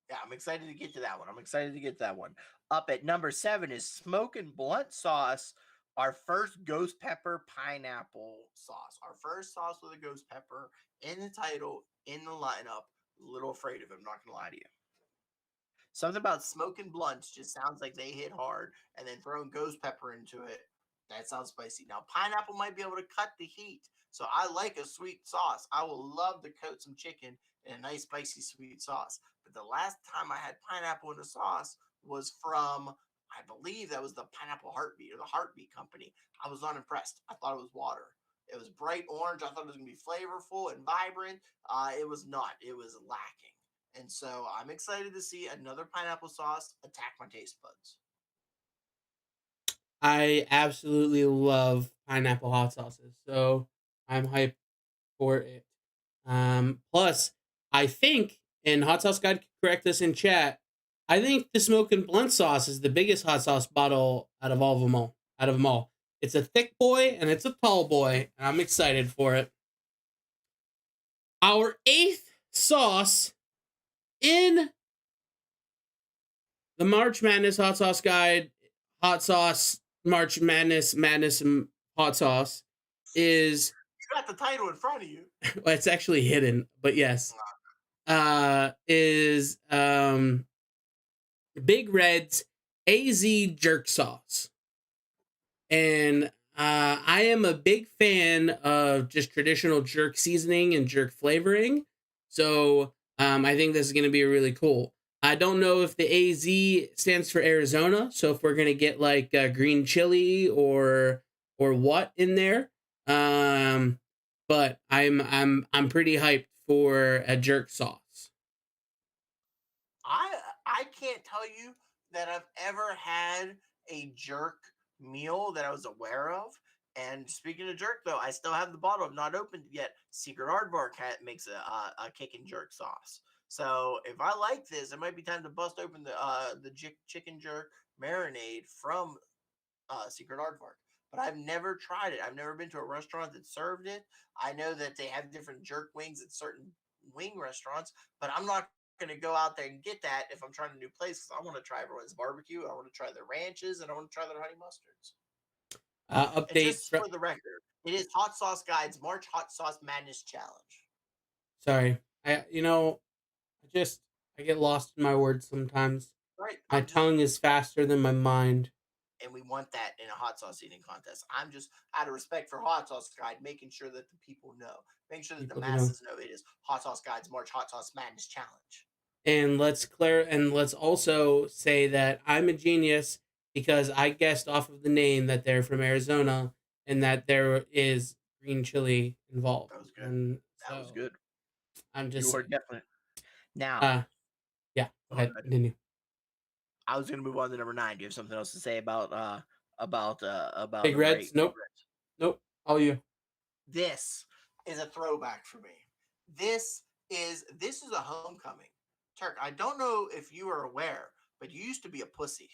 Yeah, I'm excited to get to that one. I'm excited to get to that one. Up at number 7 is Smokin' Blunt Sauce, our first ghost pepper pineapple sauce. Our first sauce with a ghost pepper in the title, in the lineup. A little afraid of it, I'm not going to lie to you. Something about smoking blunts just sounds like they hit hard, and then throwing ghost pepper into it, that sounds spicy. Now, pineapple might be able to cut the heat, so I like a sweet sauce. I will love to coat some chicken in a nice spicy sweet sauce. But the last time I had pineapple in a sauce was from, I believe that was the Pineapple Heartbeat or the Heartbeat Company. I was unimpressed. I thought it was water. It was bright orange. I thought it was going to be flavorful and vibrant. It was not. It was lacking. And so I'm excited to see another pineapple sauce attack my taste buds. I absolutely love pineapple hot sauces, so I'm hyped for it. Plus, I think, and Hot Sauce Guide can correct us in chat, I think the Smokin' Blunt sauce is the biggest hot sauce bottle out of all of them all. Out of them all, it's a thick boy and it's a tall boy, and I'm excited for it. Our 8th sauce in the March Madness Hot Sauce Guide, Hot Sauce March Madness Hot Sauce is You got the title in front of you. well, it's actually hidden, but yes. Is Big Red's AZ jerk sauce. And I am a big fan of just traditional jerk seasoning and jerk flavoring. So I think this is going to be really cool. I don't know if the AZ stands for Arizona, so if we're going to get like green chili or what in there. But I'm pretty hyped for a jerk sauce. I can't tell you that I've ever had a jerk meal that I was aware of. And speaking of jerk, though, I still have the bottle. I've not opened it yet. Secret Aardvark makes a kick and jerk sauce. So if I like this, it might be time to bust open the chicken jerk marinade from Secret Aardvark. But I've never tried it. I've never been to a restaurant that served it. I know that they have different jerk wings at certain wing restaurants, but I'm not going to go out there and get that if I'm trying a new place because I want to try everyone's barbecue. I want to try their ranches and I want to try their honey mustards. And Update. just for the record, it is Hot Sauce Guide's March Hot Sauce Madness Challenge. Sorry, I get lost in my words sometimes. Right. My tongue is faster than my mind. And we want that in a hot sauce eating contest. I'm just out of respect for Hot Sauce Guide, making sure that the people know, making sure that the masses know it is Hot Sauce Guide's March Hot Sauce Madness Challenge. And let's also say that I'm a genius because I guessed off of the name that they're from Arizona and that there is green chili involved. That was good. And that was good. I'm just you are definitely now. Yeah, go ahead. Continue. I was going to move on to number 9. Do you have something else to say about Big Reds? Nope. Nope. All you. This is a throwback for me. This is a homecoming. Turk, I don't know if you are aware, but you used to be a pussy.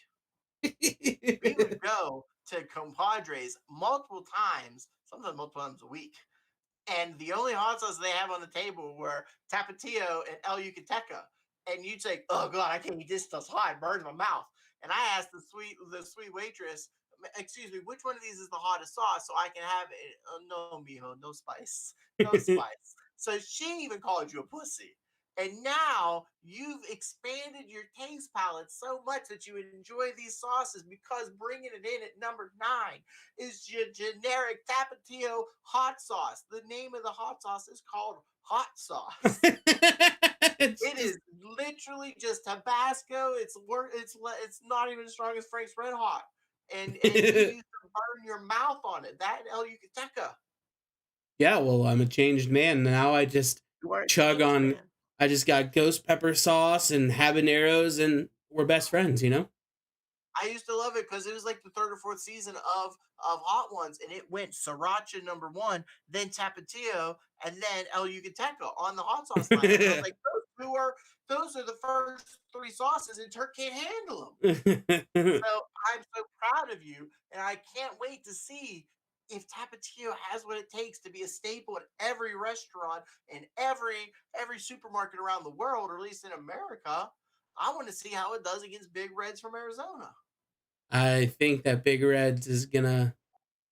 We would go to compadres multiple times, sometimes multiple times a week. And the only hot sauce they have on the table were Tapatio and El Yucateca. And you'd say, "Oh God, I can't eat this stuff hot; it burns my mouth." And I asked the sweet waitress, "Excuse me, which one of these is the hottest sauce so I can have it?" No, mijo, no spice, no spice. So she even called you a pussy. And now you've expanded your taste palette so much that you enjoy these sauces because bringing it in at number 9 is your generic Tapatio hot sauce. The name of the hot sauce is called hot sauce. It is literally just Tabasco. It's not even as strong as Frank's Red Hot, and you used to burn your mouth on it. That El Yucateca. Yeah, well, I'm a changed man now. I just chug on. Man. I just got ghost pepper sauce and habaneros, and we're best friends. You know. I used to love it because it was like the third or fourth season of Hot Ones, and it went Sriracha number one, then Tapatio, and then El Yucateco on the hot sauce lineup. And I was like, those are the first three sauces, and Turk can't handle them. So I'm so proud of you, and I can't wait to see if Tapatio has what it takes to be a staple at every restaurant and every supermarket around the world, or at least in America. I want to see how it does against Big Reds from Arizona. I think that Big Reds is gonna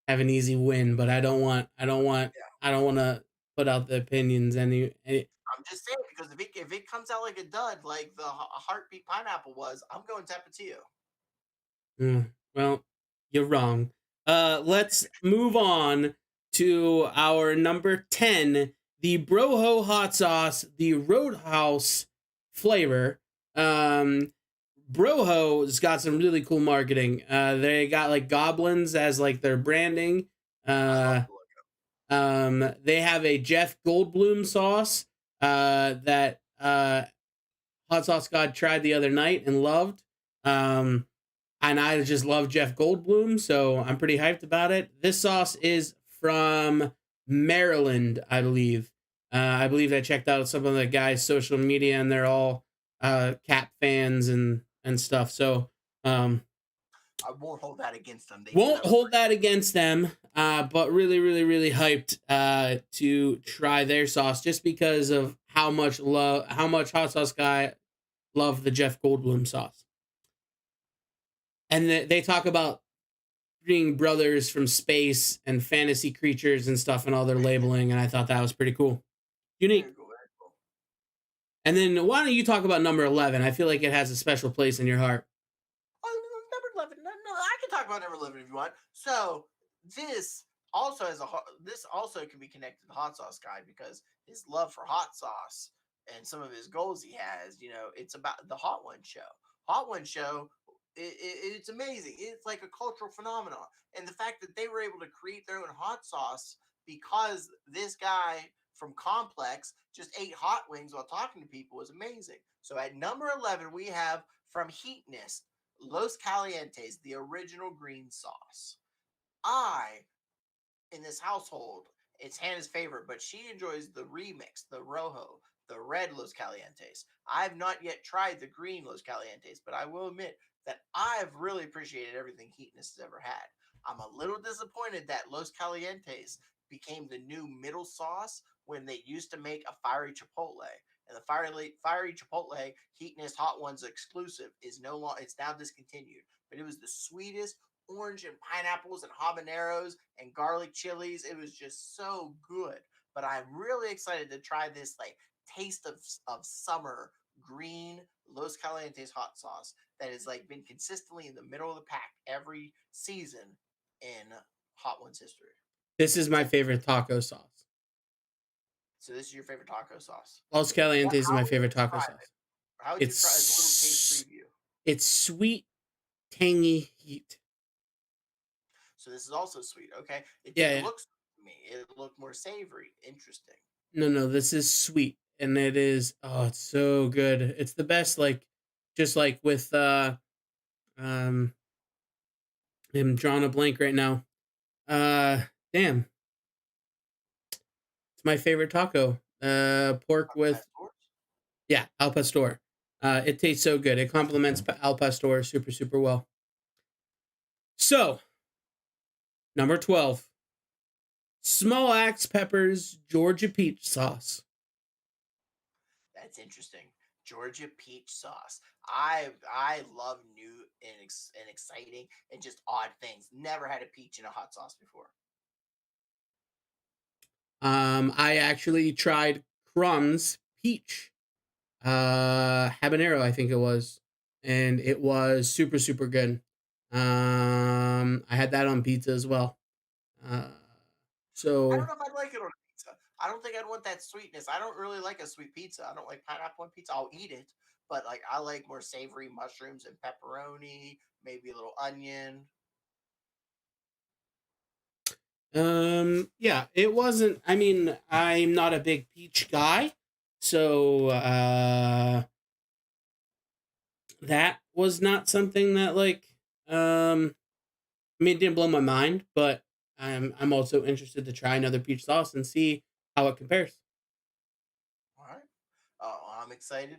have an easy win, but I don't want to put out the opinions any. I'm just saying because if it comes out like a dud, like the heartbeat pineapple was, I'm going Tapatio. Well, you're wrong. Let's move on to our number 10, the Broho hot sauce, the Roadhouse flavor. Broho's got some really cool marketing. They got like goblins as like their branding. They have a Jeff Goldblum sauce that Hot Sauce God tried the other night and loved. And I just love Jeff Goldblum, so I'm pretty hyped about it. This sauce is from Maryland, I believe. I believe I checked out some of the guys' social media, and they're all Cap fans and stuff. So I won't hold that against them. Won't hold that against them, but really, really, really hyped to try their sauce just because of how much Hot Sauce Guy loved the Jeff Goldblum sauce. And they talk about being brothers from space and fantasy creatures and stuff and all their labeling, and I thought that was pretty cool. Unique. Very cool. And then why don't you talk about number 11? I feel like it has a special place in your heart. Number 11. No, I can talk about number 11 if you want. So this also can be connected to Hot Sauce Guy because his love for hot sauce and some of his goals he has, it's about the Hot One Show. Hot One Show, it's amazing. It's like a cultural phenomenon. And the fact that they were able to create their own hot sauce because this guy from Complex just ate hot wings while talking to people was amazing. So at number 11, we have from Heatness, Los Calientes, the original green sauce. In this household, it's Hannah's favorite, but she enjoys the remix, the Rojo, the red Los Calientes. I've not yet tried the green Los Calientes, but I will admit that I've really appreciated everything Heatness has ever had. I'm a little disappointed that Los Calientes became the new middle sauce when they used to make a fiery chipotle. And the fiery chipotle Heatness Hot Ones exclusive is no longer, it's now discontinued. But it was the sweetest orange and pineapples and habaneros and garlic chilies. It was just so good. But I'm really excited to try this like taste of summer green Los Calientes hot sauce that has like been consistently in the middle of the pack every season in Hot Ones history. This is my favorite taco sauce. So this is your favorite taco sauce? Los Calientes is my favorite taco sauce. How would you try as a little taste preview? It's sweet, tangy heat. So this is also sweet. Okay. It looks to me. It looked more savory. Interesting. No, this is sweet. And it is, it's so good. It's the best, like, just like with, I'm drawing a blank right now. Damn. It's my favorite taco. Pork with, yeah, Al Pastor. It tastes so good. It complements Al Pastor super, super well. So, number 12, Small Axe Peppers Georgia Peach Sauce. That's interesting. Georgia peach sauce. I love new and exciting and just odd things. Never had a peach in a hot sauce before. I actually tried Crumb's peach habanero, I think it was, and it was super, super good. I had that on pizza as well. So I don't know if I'd like it on pizza. I don't think I'd want that sweetness. I don't really like a sweet pizza. I don't like pineapple on pizza. I'll eat it, but like I like more savory mushrooms and pepperoni, maybe a little onion. Yeah, it wasn't, I mean, I'm not a big peach guy, so that was not something that like I mean, it didn't blow my mind, but I'm also interested to try another peach sauce and see how it compares. All right. I'm excited.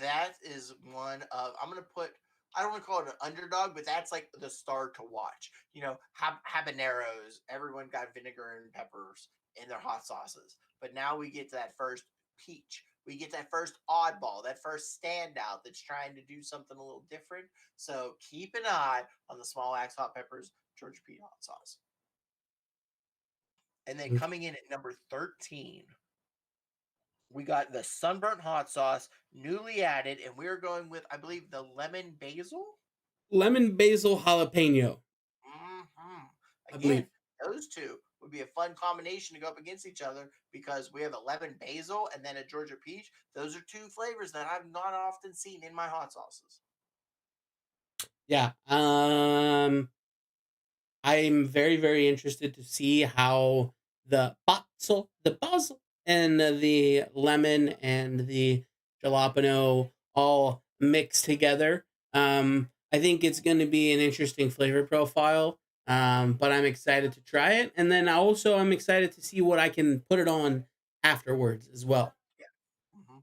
That is one of I'm gonna put. I don't want to call it an underdog, but that's like the star to watch. Habaneros. Everyone got vinegar and peppers in their hot sauces, but now we get to that first peach. We get that first oddball, that first standout that's trying to do something a little different. So keep an eye on the small axe hot peppers Georgia peach hot sauce. And then Okay. coming in at number 13, we got the Sunburnt Hot Sauce, newly added, and we're going with, I believe, the lemon basil. Lemon basil jalapeno, hmm I believe. Again, those two would be a fun combination to go up against each other because we have a lemon basil and then a Georgia peach. Those are two flavors that I've not often seen in my hot sauces. Yeah. I'm very, very interested to see how the basil, and the lemon and the jalapeno all mix together. I think it's going to be an interesting flavor profile. But I'm excited to try it, and then also I'm excited to see what I can put it on afterwards as well. Yeah. hmm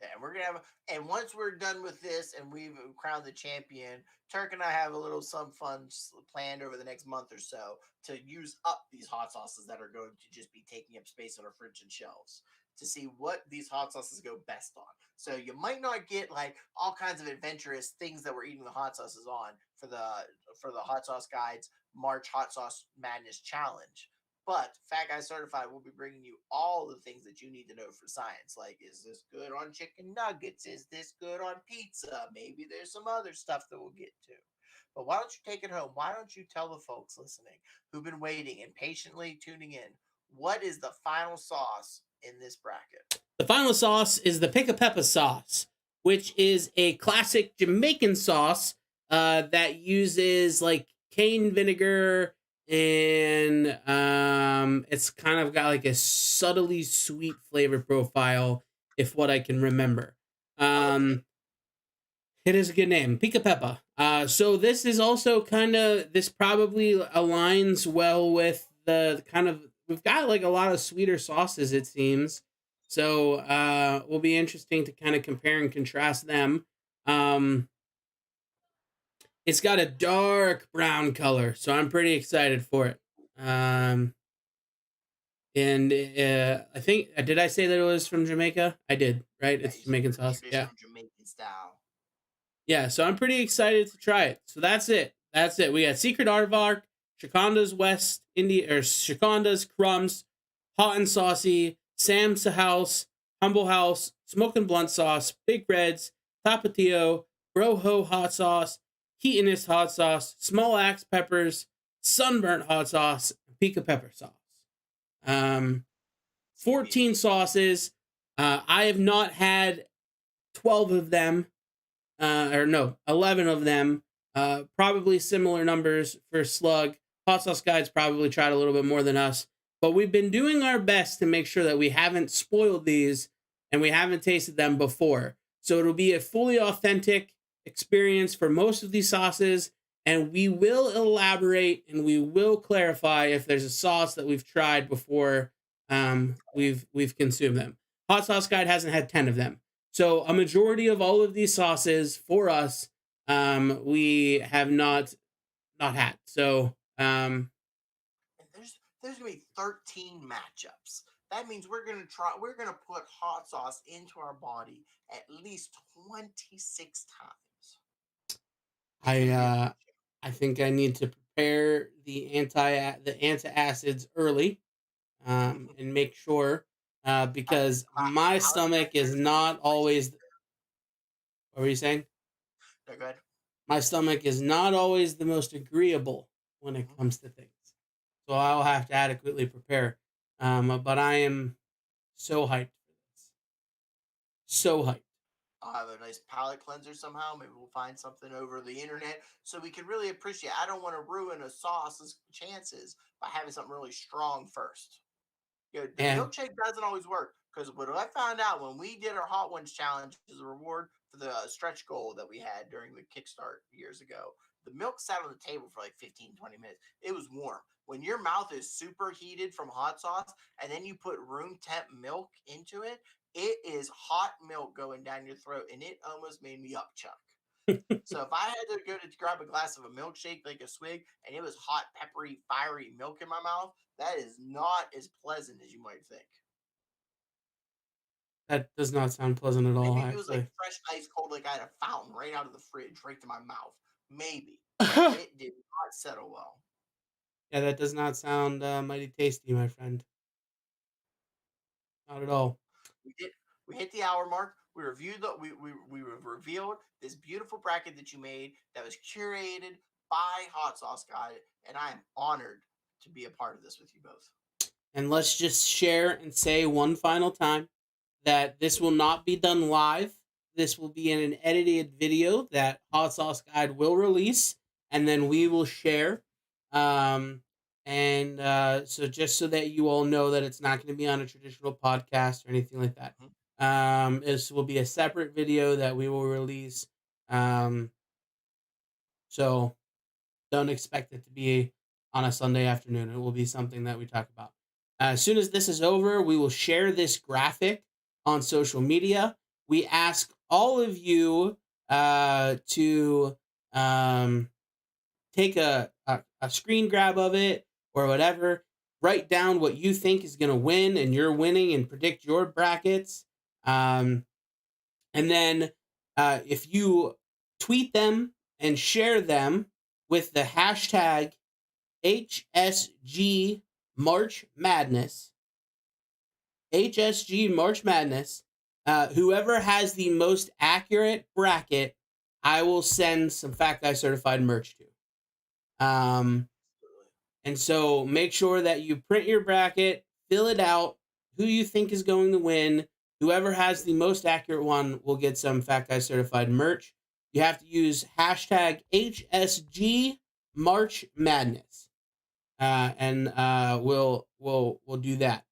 And we're gonna have, and once we're done with this and we've crowned the champion, Turk and I have a little some fun planned over the next month or so to use up these hot sauces that are going to just be taking up space on our fridge and shelves to see what these hot sauces go best on. So you might not get like all kinds of adventurous things that we're eating the hot sauces on for the hot sauce guides March hot sauce madness challenge. But Fat Guy Certified will be bringing you all the things that you need to know for science. Like, is this good on chicken nuggets? Is this good on pizza? Maybe there's some other stuff that we'll get to. But why don't you take it home? Why don't you tell the folks listening who've been waiting and patiently tuning in what is the final sauce in this bracket? The final sauce is the pica peppa sauce, which is a classic Jamaican sauce that uses like cane vinegar, and it's kind of got like a subtly sweet flavor profile, if what I can remember. Okay. Um, it is a good name, pica peppa. So this is also this probably aligns well with the kind of, we've got like a lot of sweeter sauces, it seems. So will be interesting to kind of compare and contrast them. Um, it's got a dark brown color, so I'm pretty excited for it. Um, and I think, did I say that it was from Jamaica? I did, right? Yeah, It's you said Jamaican the sauce. Yeah. traditional Jamaican style. Yeah, so I'm pretty excited to try it. So that's it. That's it. We got Secret Aardvark, Shakonda's West India, or Shakonda's Crumbs, Hot and Saucy, Sam's House, Humble House, Smoking Blunt Sauce, Big Reds, Tapatio, Broho Hot Sauce, Keatonist Hot Sauce, Small Axe Peppers, Sunburnt Hot Sauce, and Pica Pepper Sauce. Um, It's gonna be 14 sauces. I have not had 12 of them, or no, 11 of them. Probably similar numbers for Slug. Hot Sauce Guide's probably tried a little bit more than us, but we've been doing our best to make sure that we haven't spoiled these and we haven't tasted them before. So it'll be a fully authentic experience for most of these sauces, and we will elaborate and we will clarify if there's a sauce that we've tried before we've consumed them. Hot Sauce Guide hasn't had 10 of them. So a majority of all of these sauces for us, we have not had. So and there's gonna be 13 matchups. That means we're gonna put hot sauce into our body at least 26 times. It's I gonna be a uh, I think I need to prepare the antacids early, and make sure, because my how is stomach that is there's gonna be not always. What were you saying? no good. My stomach is not always the most agreeable when it Mhm. comes to things, so I'll have to adequately prepare. But I am so hyped for this. So hyped. I'll have a nice palate cleanser somehow. Maybe we'll find something over the internet so we can really appreciate. I don't want to ruin a sauce's chances by having something really strong first. The And milkshake doesn't always work, Because what I found out when we did our Hot Ones challenge as a reward for the stretch goal that we had during the Kickstart years ago, the milk sat on the table for like 15, 20 minutes. It was warm. When your mouth is super heated from hot sauce and then you put room temp milk into it, it is hot milk going down your throat, and it almost made me upchuck. So if I had to go to grab a glass of a milkshake, like a swig, and it was hot, peppery, fiery milk in my mouth, that is not as pleasant as you might think. That does not sound pleasant at all, Maybe if it was like actually. fresh ice cold, like I had a fountain right out of the fridge, right to my mouth. Maybe, but Yeah, it did not settle well. that does not sound mighty tasty, my friend. Not at all. We did. We hit the hour mark. We reviewed the. We revealed this beautiful bracket that you made that was curated by Hot Sauce Guy, and I am honored to be a part of this with you both. And let's just share and say one final time that this will not be done live. This will be in an edited video that Hot Sauce Guide will release, and then we will share. Um, so just so that you all know that it's not going to be on a traditional podcast or anything like that. Mhm. This will be a separate video that we will release. So don't expect it to be on a Sunday afternoon. It will be something that we talk about. As soon as this is over, we will share this graphic on social media. We ask all of you to take a screen grab of it or whatever. Write down what you think is going to win and you're winning and predict your brackets. And then if you tweet them and share them with the hashtag HSG March Madness, HSG March Madness, whoever has the most accurate bracket, I will send some Fat Guy certified merch to. And so make sure that you print your bracket, fill it out, who you think is going to win. Whoever has the most accurate one will get some Fat Guy certified merch. You have to use hashtag HSG March Madness. And we'll do that.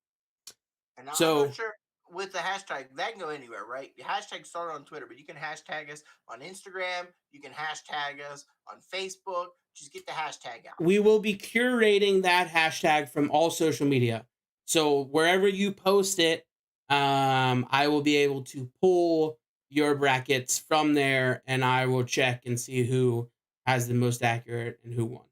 And I'm So not sure with the hashtag that can go anywhere, right? The hashtag started on Twitter, but you can hashtag us on Instagram. You can hashtag us on Facebook. Just get the hashtag out. we will be curating that hashtag from all social media. So wherever you post it, I will be able to pull your brackets from there, and I will check and see who has the most accurate and who won.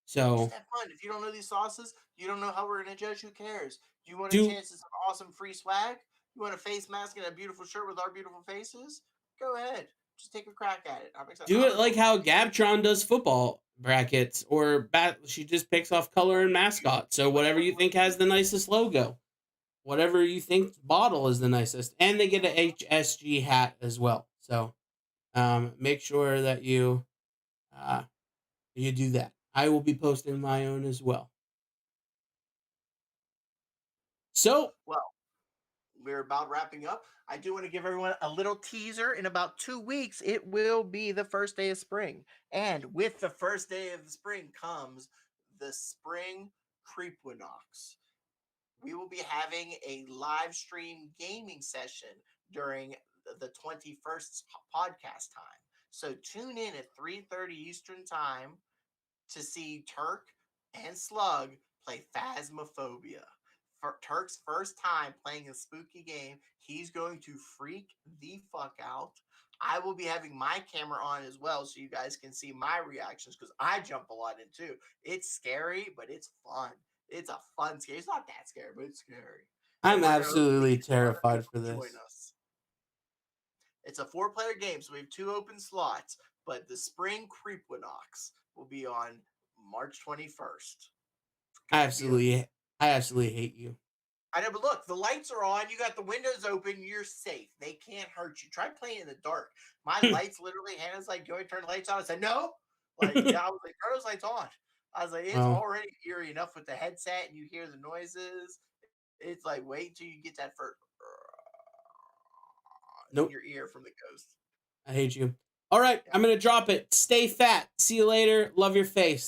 Just So have fun. If you don't know these sauces, you don't know how we're gonna judge. Who cares? Do you want a do chance at some awesome free swag? You want a face mask and a beautiful shirt with our beautiful faces? Go ahead. Just take a crack at it. I'm excited. do I'm it like how excited. Gabtron does football brackets, or she just picks off color and mascot. So whatever you think has the nicest logo, whatever you think bottle is the nicest, and they get an HSG hat as well. So make sure that you do that. I will be posting my own as well. So Well, we're about wrapping up. I do want to give everyone a little teaser. In about 2 weeks, it will be the first day of spring. And with the first day of the spring comes the spring creepwinox. We will be having a live stream gaming session during the 21st podcast time. So tune in at 3:30 Eastern time to see Turk and Slug play Phasmophobia. For Turk's first time playing a spooky game, he's going to freak the fuck out. I will be having my camera on as well so you guys can see my reactions because I jump a lot in too. It's scary, but it's fun. It's a fun scary. It's not that scary, but it's scary. And I'm we're going to absolutely hopefully get other terrified people for to join this. us. It's a 4-player game, so we have 2 open slots, but the Spring Creepwinox will be on March 21st. I absolutely hate you. I know, but look, the lights are on. You got the windows open. You're safe. They can't hurt you. Try playing in the dark. My lights literally, Hannah's like, "Go and turn the lights on." I said, "No." Like, yeah, I was like, "Turn those lights on." I was like, "It's Well, already eerie enough with the headset, and you hear the noises. It's like, wait till you get that first in nope. your ear from the ghost." I hate you. All right, Yeah. I'm gonna drop it. Stay fat. See you later. Love your face.